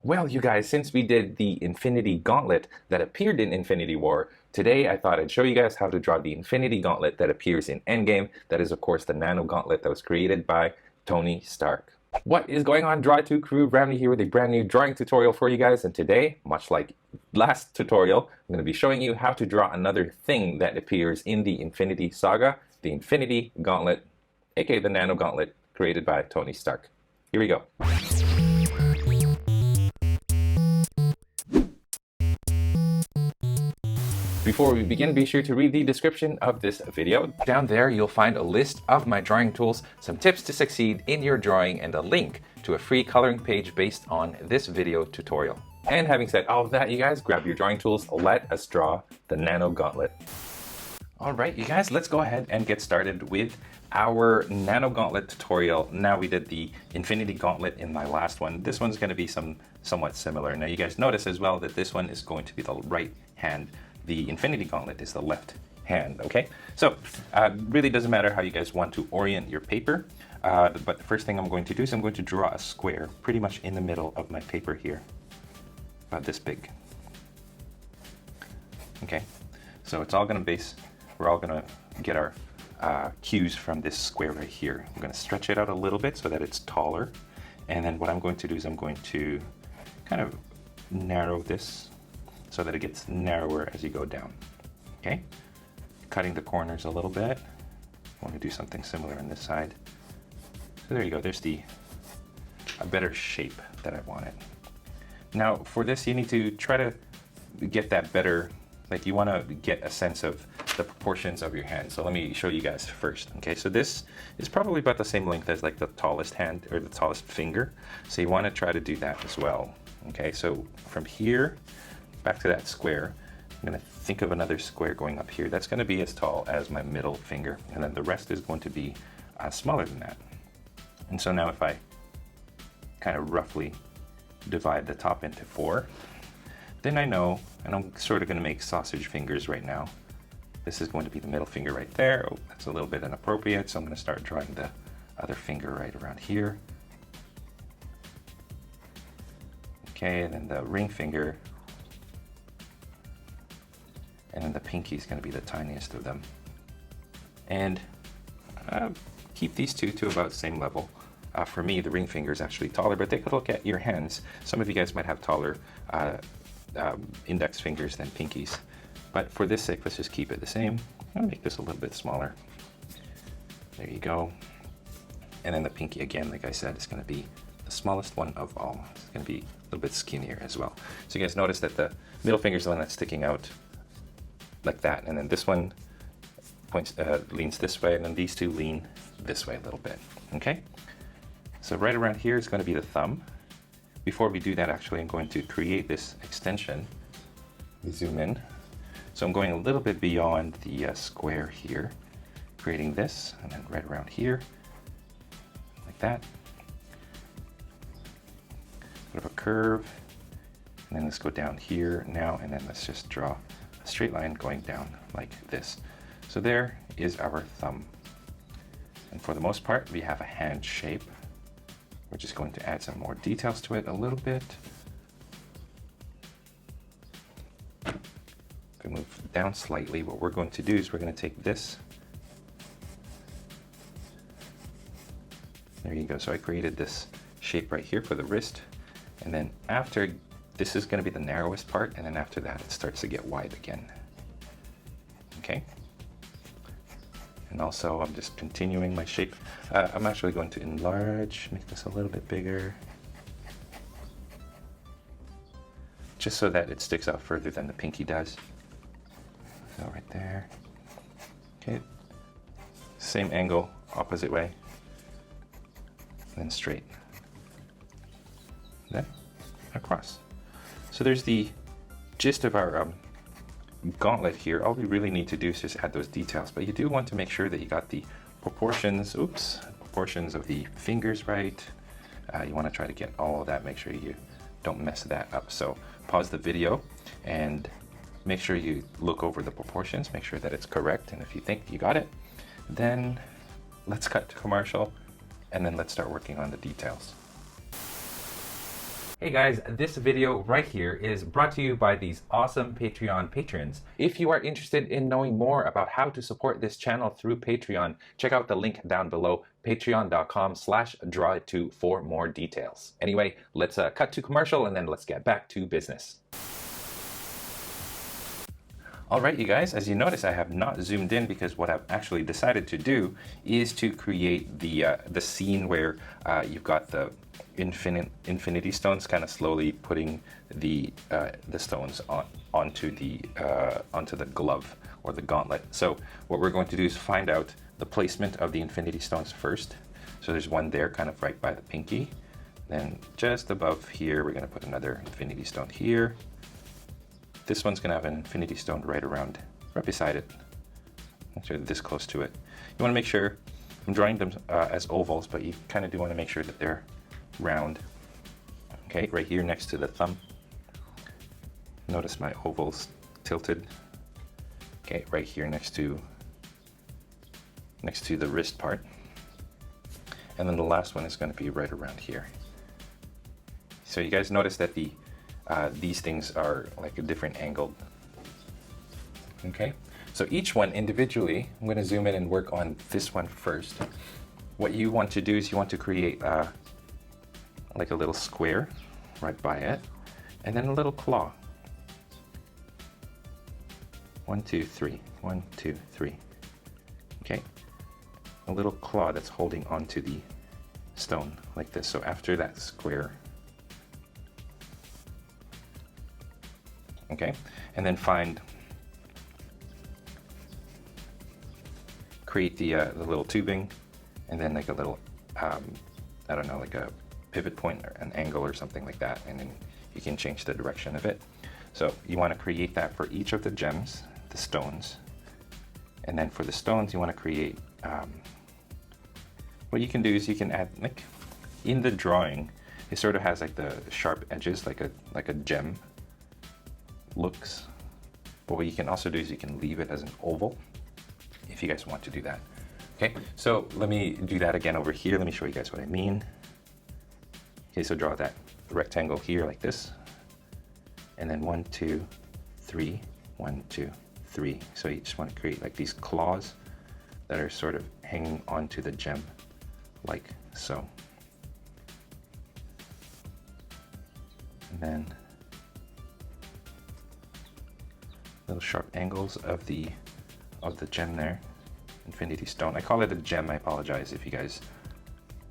Well, you guys, since we did the Infinity Gauntlet that appeared in Infinity War, today I thought I'd show you guys how to draw the Infinity Gauntlet that appears in Endgame. That is, of course, the Nano Gauntlet that was created by Tony Stark. What is going on, Draw2 crew? Ramny here with a brand new drawing tutorial for you guys. And today, much like last tutorial, I'm going to be showing you how to draw another thing that appears in the Infinity Saga, the Infinity Gauntlet, aka the Nano Gauntlet, created by Tony Stark. Here we go. Before we begin, be sure to read the description of this video. Down there, you'll find a list of my drawing tools, some tips to succeed in your drawing, and a link to a free coloring page based on this video tutorial. And having said all of that, you guys, grab your drawing tools. Let us draw the Nano Gauntlet. All right, you guys, let's go ahead and get started with our Nano Gauntlet tutorial. Now we did the Infinity Gauntlet in my last one. This one's going to be somewhat similar. Now you guys notice as well that this one is going to be the right hand. The Infinity Gauntlet is the left hand, okay? So really doesn't matter how you guys want to orient your paper, but the first thing I'm going to do is I'm going to draw a square pretty much in the middle of my paper here, about this big. Okay, so it's all going to we're all going to get our cues from this square right here. I'm going to stretch it out a little bit so that it's taller, and then what I'm going to do is I'm going to kind of narrow this so that it gets narrower as you go down. Okay, cutting the corners a little bit. I want to do something similar on this side. So there you go, there's a better shape that I wanted. Now for this, you need to try to get that better, like you want to get a sense of the proportions of your hand. So let me show you guys first. Okay, so this is probably about the same length as like the tallest hand or the tallest finger. So you want to try to do that as well. Okay, so from here back to that square, I'm going to think of another square going up here. That's going to be as tall as my middle finger, and then the rest is going to be smaller than that. And so now if I kind of roughly divide the top into 4, then I know, and I'm sort of going to make sausage fingers right now. This is going to be the middle finger right there. Oh, that's a little bit inappropriate, so I'm going to start drawing the other finger right around here. Okay, and then the ring finger, and then the pinky is going to be the tiniest of them. And keep these two to about the same level. For me, the ring finger is actually taller, but take a look at your hands. Some of you guys might have taller index fingers than pinkies. But for this sake, let's just keep it the same. I'm going to make this a little bit smaller. There you go. And then the pinky, again, like I said, is going to be the smallest one of all. It's going to be a little bit skinnier as well. So you guys notice that the middle finger is the one that's sticking out like that, and then this one leans this way, and then these two lean this way a little bit. Okay, so right around here is going to be the thumb. Before we do that, actually, I'm going to create this extension. We zoom in, so I'm going a little bit beyond the square here, creating this, and then right around here, like that. Bit of a curve, and then let's go down here now, and then let's just draw straight line going down like this. So there is our thumb. And for the most part, we have a hand shape. We're just going to add some more details to it a little bit. Going to move down slightly. What we're going to do is we're going to take this. There you go. So I created this shape right here for the wrist. And then after, this is going to be the narrowest part, and then after that it starts to get wide again. Okay. And also I'm just continuing my shape. I'm actually going to enlarge, make this a little bit bigger, just so that it sticks out further than the pinky does. So right there. Okay. Same angle, opposite way, then straight, then across. So there's the gist of our gauntlet here. All we really need to do is just add those details, but you do want to make sure that you got the proportions, proportions of the fingers right. You want to try to get all of that, make sure you don't mess that up. So pause the video and make sure you look over the proportions, make sure that it's correct, and if you think you got it, then let's cut to commercial, and then let's start working on the details. Hey guys, this video right here is brought to you by these awesome Patreon patrons. If you are interested in knowing more about how to support this channel through Patreon, check out the link down below, patreon.com/drawit2 for more details. Anyway, let's cut to commercial and then let's get back to business. All right, you guys, as you notice, I have not zoomed in because what I've actually decided to do is to create the scene where you've got the infinity stones kind of slowly putting the stones onto the glove or the gauntlet. So what we're going to do is find out the placement of the infinity stones first. So there's one there kind of right by the pinky. Then just above here, we're going to put another infinity stone here. This one's going to have an infinity stone right beside it. So this close to it. You want to make sure, I'm drawing them as ovals, but you kind of do want to make sure that they're round. Okay, right here next to the thumb. Notice my oval's tilted. Okay, right here next to the wrist part. And then the last one is going to be right around here. So you guys notice that these things are like a different angle. Okay, so each one individually, I'm going to zoom in and work on this one first. What you want to do is you want to create like a little square right by it, and then a little claw. 1, 2, 3. 1, 2, 3. Okay, a little claw that's holding onto the stone like this. So after that square. Okay, and then create the little tubing, and then like a little, I don't know, like a pivot point or an angle or something like that, and then you can change the direction of it. So you want to create that for each of the gems, the stones, and then for the stones you want to create, what you can do is you can add, like in the drawing, it sort of has like the sharp edges, like a gem looks, but what you can also do is you can leave it as an oval if you guys want to do that. Okay, so let me do that again over here. Let me show you guys what I mean. Okay, so draw that rectangle here like this, and then 1, 2, 3, 1, 2, 3. So you just want to create like these claws that are sort of hanging onto the gem like so. And then little sharp angles of the gem there, infinity stone. I call it a gem. I apologize if you guys,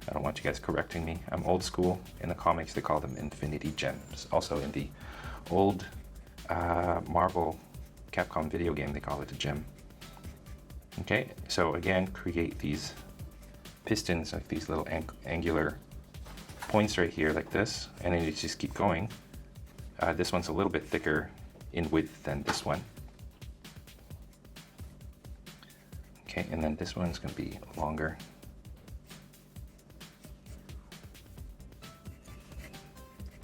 I don't want you guys correcting me. I'm old school. In the comics they call them infinity gems. Also in the old Marvel Capcom video game they call it a gem. Okay, so again, create these pistons, like these little angular points right here like this, and then you just keep going. This one's a little bit thicker in width than this one. Okay, and then this one's going to be longer.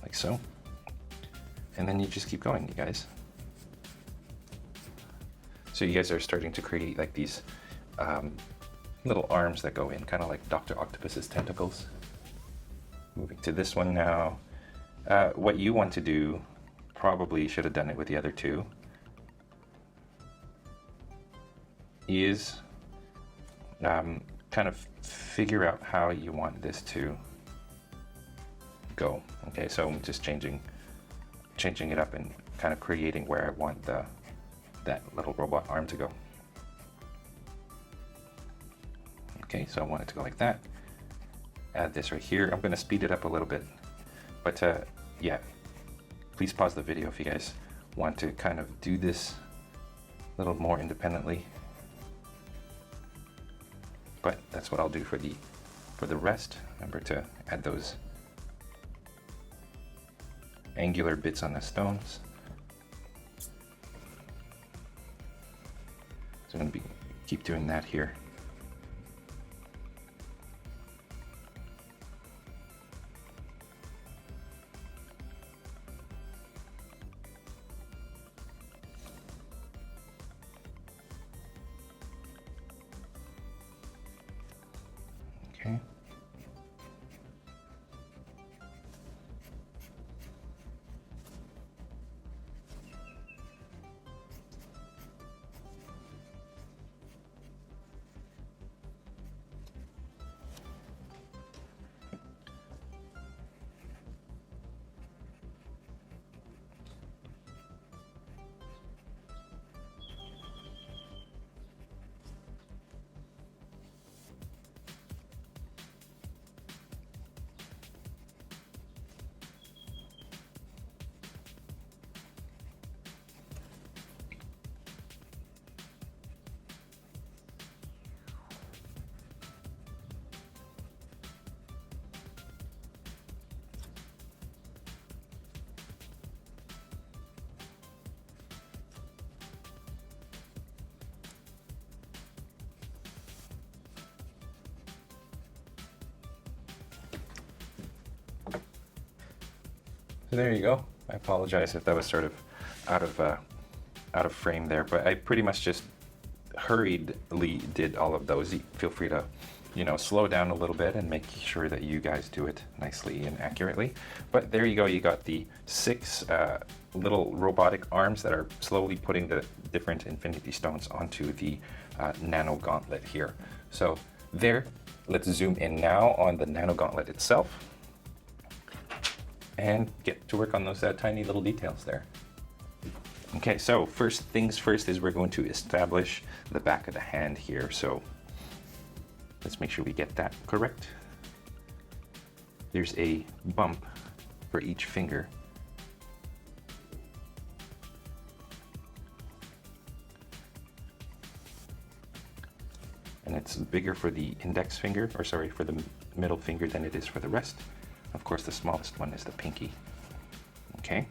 Like so. And then you just keep going, you guys. So you guys are starting to create like these little arms that go in, kind of like Dr. Octopus's tentacles. Moving to this one now. What you want to do, probably should have done it with the other two, is kind of figure out how you want this to go. Okay, so I'm just changing it up and kind of creating where I want that little robot arm to go. Okay, so I want it to go like that. Add this right here. I'm going to speed it up a little bit, but yeah, please pause the video if you guys want to kind of do this a little more independently. But that's what I'll do for the rest. Remember to add those angular bits on the stones. So I'm going to keep doing that here. Okay. There you go. I apologize if that was sort of out of frame there, but I pretty much just hurriedly did all of those. Feel free to, you know, slow down a little bit and make sure that you guys do it nicely and accurately. But there you go. You got the 6 little robotic arms that are slowly putting the different Infinity Stones onto the Nano Gauntlet here. So there, let's zoom in now on the Nano Gauntlet itself and get to work on those tiny little details there. Okay, so first things first is we're going to establish the back of the hand here. So let's make sure we get that correct. There's a bump for each finger. And it's bigger for the index finger, or sorry, for the middle finger than it is for the rest. Of course, the smallest one is the pinky. Okay.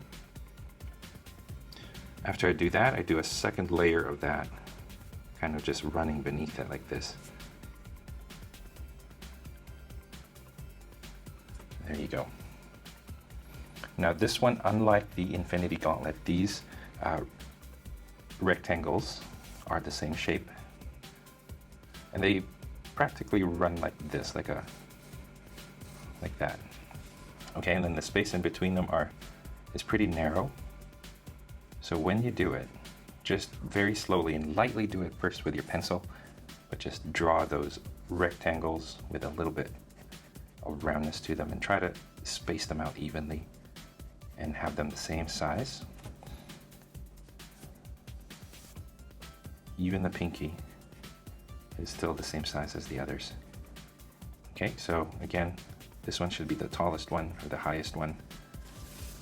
After I do that, I do a second layer of that, kind of just running beneath it like this. There you go. Now this one, unlike the Infinity Gauntlet, these rectangles are the same shape. And they practically run like this, like that. Okay, and then the space in between them is pretty narrow. So when you do it, just very slowly and lightly do it first with your pencil, but just draw those rectangles with a little bit of roundness to them and try to space them out evenly and have them the same size. Even the pinky is still the same size as the others. Okay, so again, this one should be the tallest one or the highest one,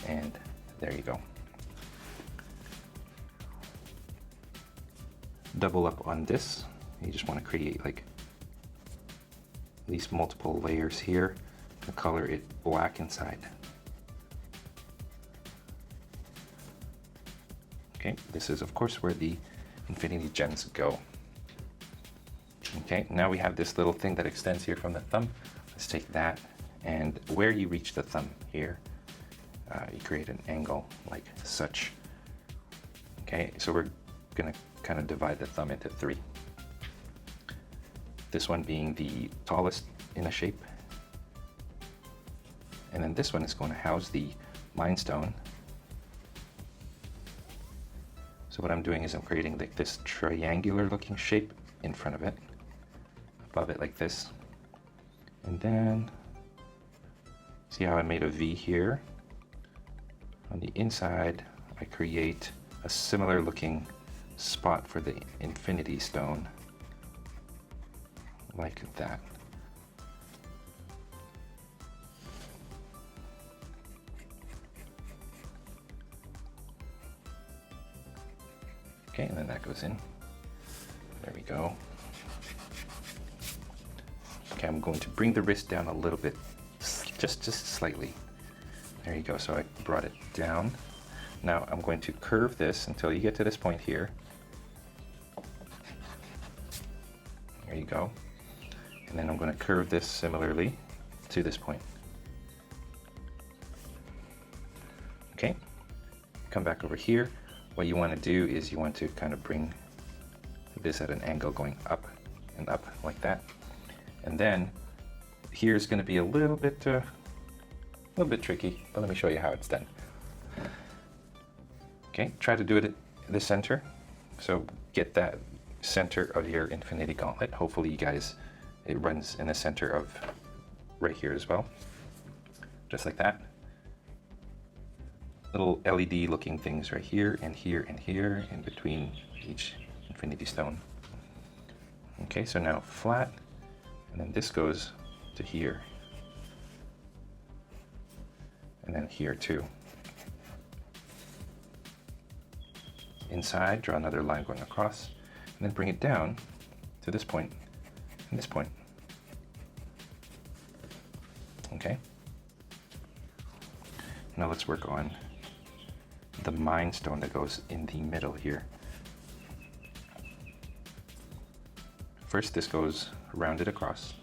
and there you go. Double up on this. You just want to create like at least multiple layers here to color it black inside. Okay, this is of course where the Infinity Gems go. Okay, now we have this little thing that extends here from the thumb. Let's take that, and where you reach the thumb here, you create an angle like such. Okay, so we're gonna kind of divide the thumb into 3. This one being the tallest in a shape. And then this one is going to house the Mind Stone. So what I'm doing is I'm creating like this triangular looking shape in front of it, above it like this. And then, see how I made a V here? On the inside, I create a similar looking spot for the Infinity Stone, like that. Okay, and then that goes in. There we go. Okay, I'm going to bring the wrist down a little bit, just slightly. There you go, so I brought it down. Now I'm going to curve this until you get to this point here. There you go. And then I'm going to curve this similarly to this point. Okay, come back over here. What you want to do is you want to kind of bring this at an angle going up and up like that. And then here's going to be a little bit tricky, but let me show you how it's done. Okay, try to do it at the center. So get that center of your Infinity Gauntlet. Hopefully you guys, it runs in the center of right here as well. Just like that. Little LED looking things right here and here and here in between each Infinity Stone. Okay, so now flat, and then this goes to here. And then here too. Inside, draw another line going across, and then bring it down to this point and this point. Okay. Now let's work on the Mind Stone that goes in the middle here. First, this goes rounded across,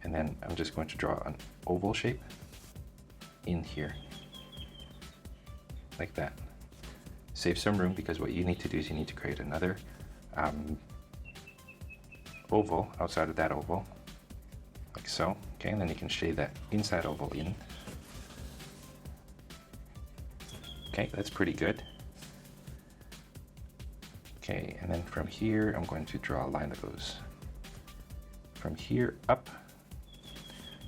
and then I'm just going to draw an oval shape in here. like that. Save some room, because what you need to do is you need to create another oval outside of that oval, like so. Okay, and then you can shade that inside oval in. Okay, that's pretty good. Okay, and then from here, I'm going to draw a line that goes from here up,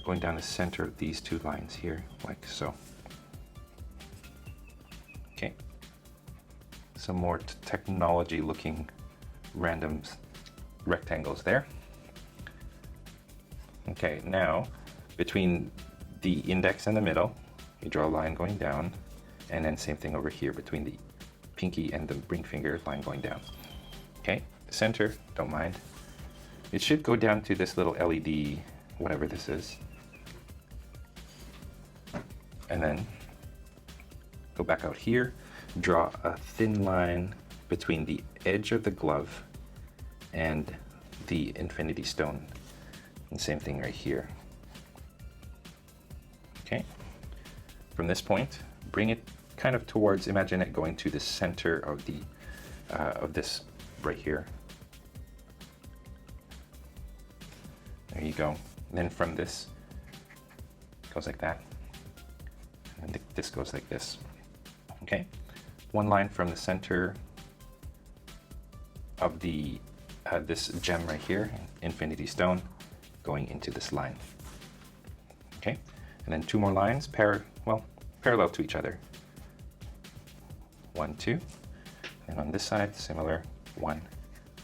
going down the center of these two lines here, like so. Okay, some more technology looking random rectangles there. Okay, now between the index and the middle, you draw a line going down, and then same thing over here between the pinky and the ring finger, line going down. Okay, the center, don't mind. It should go down to this little LED, whatever this is. And then go back out here, draw a thin line between the edge of the glove and the Infinity Stone. And same thing right here. Okay, from this point, bring it kind of towards, imagine it going to the center of the of this right here. There you go. And then from this, it goes like that. And this goes like this. Okay, one line from the center of the this gem right here, Infinity Stone, going into this line. Okay, and then two more lines parallel to each other. 1, 2, and on this side, similar, 1,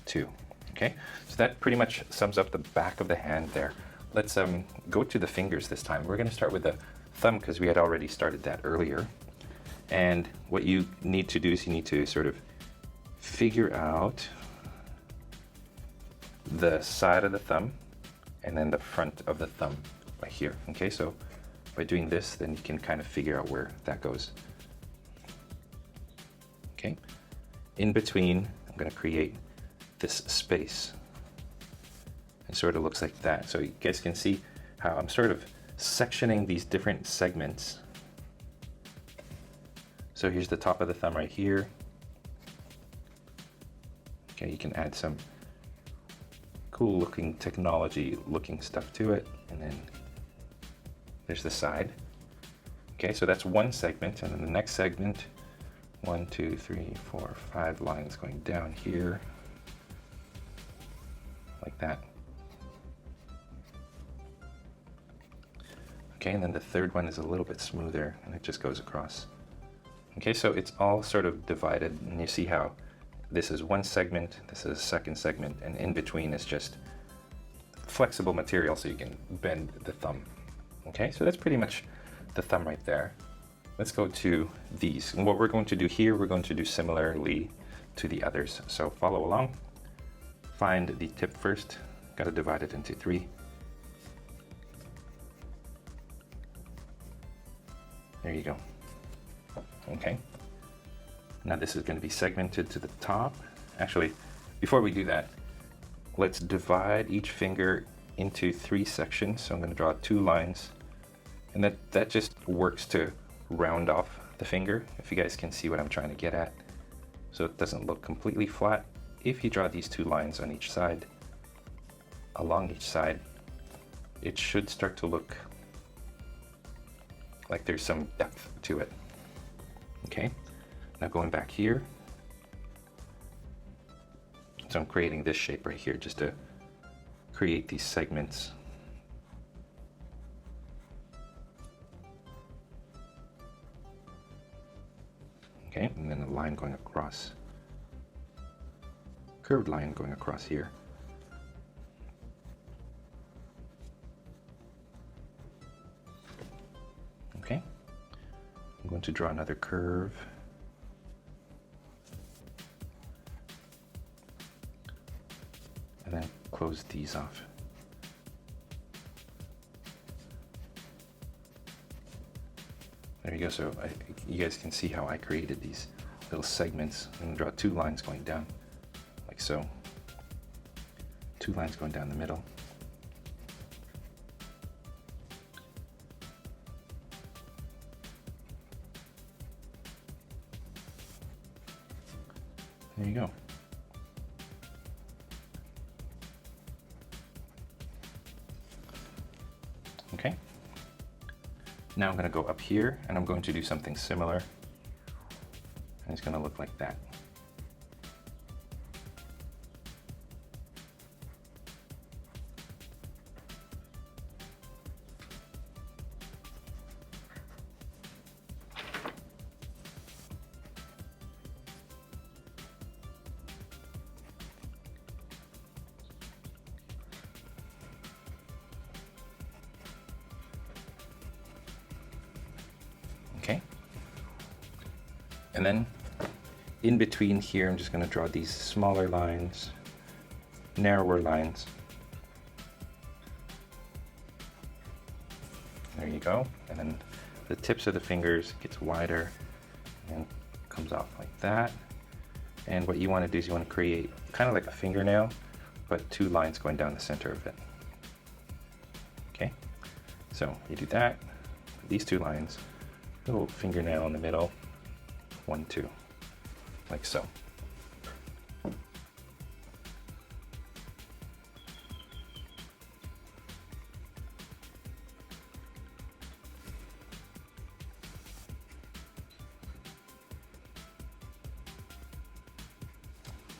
2. Okay, so that pretty much sums up the back of the hand there. Let's go to the fingers this time. We're going to start with the thumb, because we had already started that earlier. And what you need to do is you need to sort of figure out the side of the thumb and then the front of the thumb right here. Okay, so by doing this, then you can kind of figure out where that goes. Okay, in between, I'm going to create this space. It sort of looks like that. So you guys can see how I'm sort of sectioning these different segments. So here's the top of the thumb right here. Okay, you can add some cool looking technology looking stuff to it. And then there's the side. Okay, so that's one segment. And then the next segment, 1, 2, 3, 4, 5 lines going down here, like that. Okay, and then the third one is a little bit smoother, and it just goes across. Okay, so it's all sort of divided, and you see how this is one segment, this is a second segment, and in between is just flexible material so you can bend the thumb. Okay, so that's pretty much the thumb right there. Let's go to these. And what we're going to do here, we're going to do similarly to the others. So follow along. Find the tip first. Got to divide it into 3. There you go. Okay. Now this is going to be segmented to the top. Actually, before we do that, let's divide each finger into 3 sections. So I'm going to draw 2 lines. And that just works to round off the finger, if you guys can see what I'm trying to get at. So it doesn't look completely flat. If you draw these 2 lines on each side, along each side, it should start to look like there's some depth to it. Okay, now going back here. So I'm creating this shape right here just to create these segments. Okay, and then a line going across, curved line going across here. Okay, I'm going to draw another curve. And then close these off. There you go, so you guys can see how I created these little segments. I'm going to draw 2 lines going down, like so. 2 lines going down the middle. There you go. Okay. Now I'm going to go up here and I'm going to do something similar. And it's going to look like that. Okay. And then in between here, I'm just going to draw these smaller lines, narrower lines. There you go. And then the tips of the fingers gets wider and comes off like that. And what you want to do is you want to create kind of like a fingernail, but two lines going down the center of it. Okay. So you do that, these two lines, little fingernail in the middle, 1, 2, like so.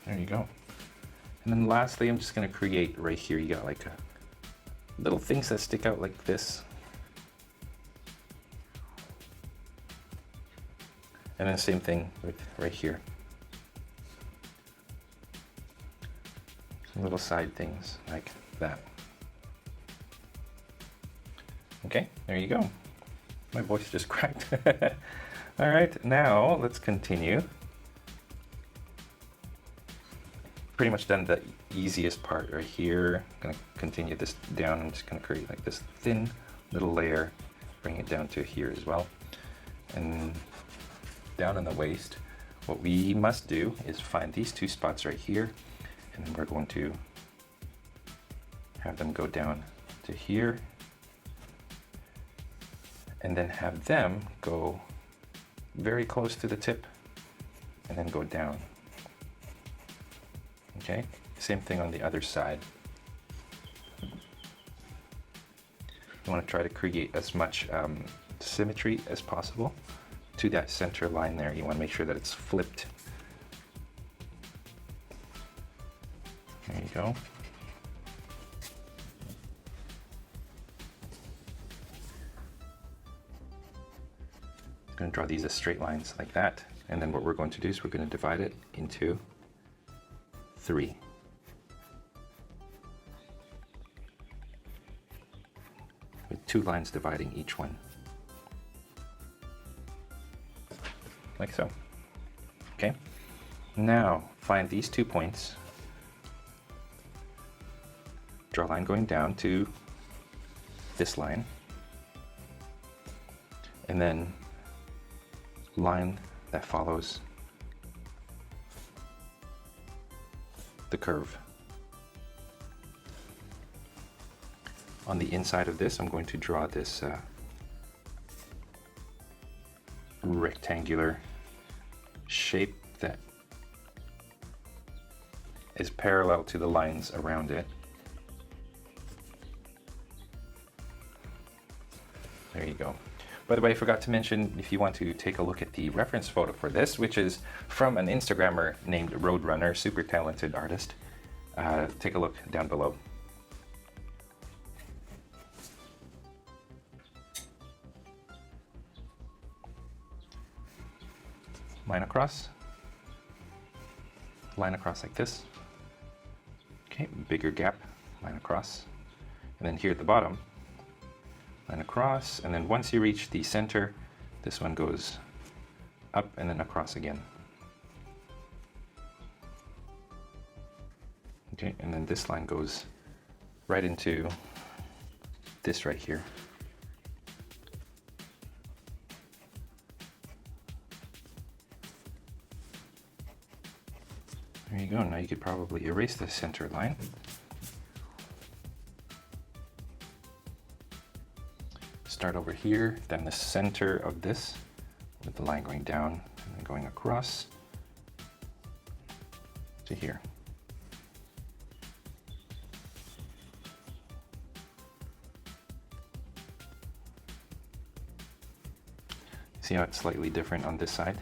There you go. And then lastly, I'm just going to create right here, you got like little things that stick out like this. And then same thing with right here. Some little side things like that. Okay, there you go. My voice just cracked. All right, now let's continue. Pretty much done the easiest part right here. I'm gonna continue this down. I'm just gonna create like this thin little layer, bring it down to here as well. And down in the waist, what we must do is find these two spots right here, and then we're going to have them go down to here, and then have them go very close to the tip, and then go down. Okay, same thing on the other side. You want to try to create as much symmetry as possible to that center line there. You want to make sure that it's flipped. There you go. I'm going to draw these as straight lines like that, and then what we're going to do is we're going to divide it into 3. With 2 lines dividing each one. Like so. Okay. Now find these 2 points. Draw a line going down to this line. And then line that follows the curve. On the inside of this, I'm going to draw this rectangular shape that is parallel to the lines around it. There you go. By the way, I forgot to mention, if you want to take a look at the reference photo for this, which is from an Instagrammer named Roadrunner, super talented artist, take a look down below. Line across like this. Okay, bigger gap, line across. And then here at the bottom, line across, and then once you reach the center, this one goes up and then across again. Okay, and then this line goes right into this right here. There you go. Now you could probably erase the center line. Start over here, then the center of this, with the line going down and then going across. to here. See how it's slightly different on this side?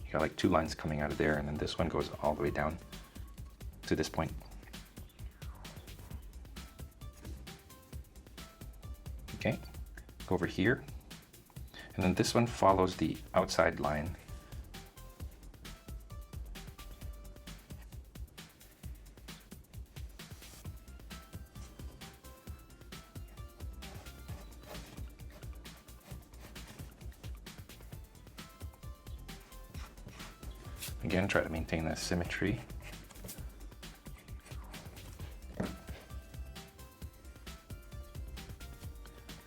You got like two lines coming out of there, and then this one goes all the way down to this point. Okay, go over here, and then this one follows the outside line. Again, try to maintain that symmetry.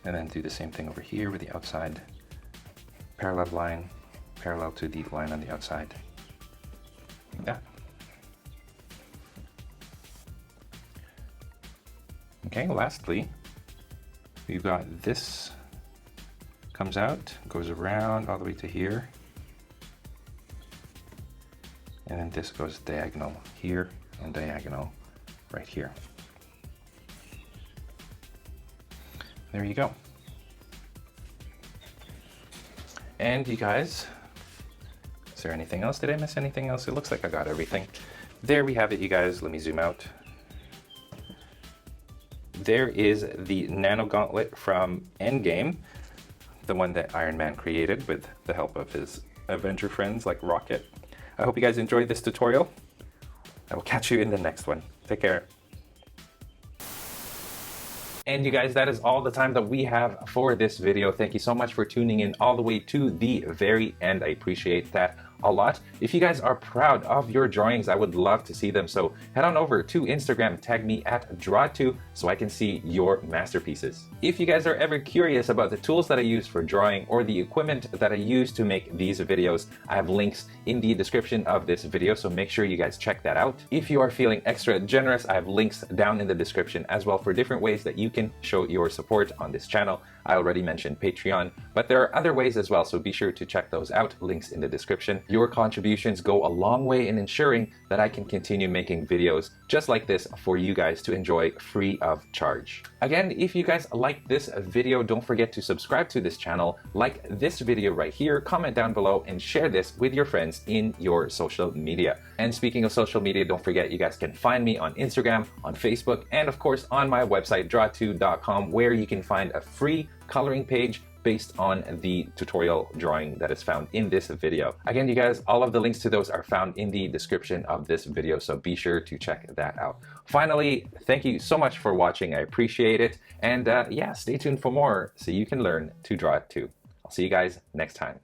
And then do the same thing over here with the outside parallel line, parallel to the line on the outside, like that. Okay, lastly, we've got this comes out, goes around all the way to here. And then this goes diagonal here and diagonal right here. There you go. And you guys, is there anything else? Did I miss anything else? It looks like I got everything. There we have it, you guys. Let me zoom out. There is the Nano Gauntlet from Endgame, the one that Iron Man created with the help of his Avenger friends like Rocket. I hope you guys enjoyed this tutorial. I will catch you in the next one. Take care. And you guys, that is all the time that we have for this video. Thank you so much for tuning in all the way to the very end. I appreciate that a lot. If you guys are proud of your drawings, I would love to see them. So head on over to Instagram, tag me at Draw2 so I can see your masterpieces. If you guys are ever curious about the tools that I use for drawing or the equipment that I use to make these videos, I have links in the description of this video, so make sure you guys check that out. If you are feeling extra generous, I have links down in the description as well for different ways that you can show your support on this channel. I already mentioned Patreon, but there are other ways as well, so be sure to check those out, links in the description. Your contributions go a long way in ensuring that I can continue making videos just like this for you guys to enjoy free of charge. Again, if you guys like this video, don't forget to subscribe to this channel, like this video right here, comment down below, and share this with your friends in your social media. And speaking of social media, don't forget you guys can find me on Instagram, on Facebook, and of course on my website, draw2.com, where you can find a free coloring page based on the tutorial drawing that is found in this video. Again, you guys, all of the links to those are found in the description of this video, so be sure to check that out. Finally, thank you so much for watching. I appreciate it. And yeah, stay tuned for more so you can learn to draw it too. I'll see you guys next time.